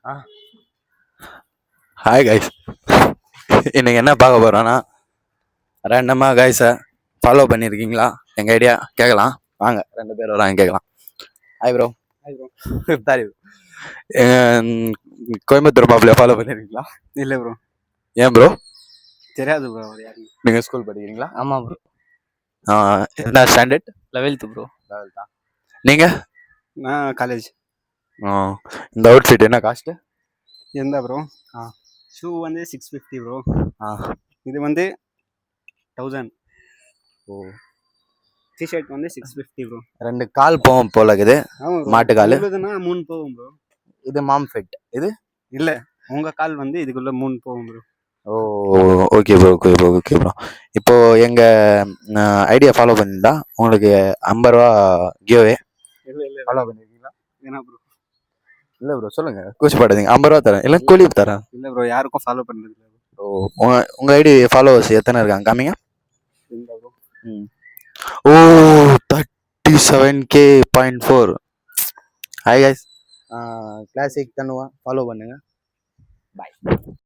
ஆ hi guys. இன்னைக்கு என்ன பார்க்க போகிறோன்னா, ரேண்டமாக கைஸை ஃபாலோ பண்ணியிருக்கீங்களா எங்கள் ஐடியா கேட்கலாம். வாங்க 2 பேர் வராங்க கேட்கலாம். Hi bro. Hi bro. Sorry bro. Coimbatore மாப்பிள்ளைய ஃபாலோ பண்ணியிருக்கீங்களா? இல்லை ப்ரோ. ஏன் ப்ரோ? தெரியாது ப்ரோ. யாரு? நீங்கள் ஸ்கூல் படிக்கிறீங்களா? ஆமாம் ப்ரோ. என்ன ஸ்டாண்டர்ட்? 11th bro. 11th. நீங்கள்? நான் காலேஜ். இந்த அவுட் ஃபிட் என்ன காஸ்ட்டு? எந்த ப்ரோ? ஷூ வந்து 650 ப்ரோ. இது வந்து 1000. ஓ. டிஷர்ட் வந்து 650 ப்ரோ. 2 கால் போகும் போல இருக்குது. மாட்டு கால். இதுனா 3 போகும் ப்ரோ. இது மாம் ஃபிட். இது இல்லை, உங்கள் கால் வந்து இதுக்குள்ளே 3 போகும் ப்ரோ. ஓ ஓகே ப்ரோ, ஓகே ப்ரோ. இப்போ எங்கள் ஐடியா ஃபாலோ பண்ணியிருந்தா உங்களுக்கு 50 ரூபா கிவ்அவே. இல்லை ஃபாலோ பண்ணியிருக்கீங்களா? என்ன ப்ரோ? இல்லை ப்ரோ, சொல்லுங்கள், கூச்சப்படாதீங்க. 50 ரூபா தரேன், இல்லை கூலி தரேன். இல்லை ப்ரோ, யாருக்கும் ஃபாலோ பண்ணுறது இல்லை. ஓ, உங்கள் ஐடி ஃபாலோவர்ஸ் எத்தனை இருக்காங்க காமிங்க. இல்லை ப்ரோ. ஓ 37K.4. Hi guys. கிளாசிக் தனுவா ஃபாலோ பண்ணுங்கள். பாய்.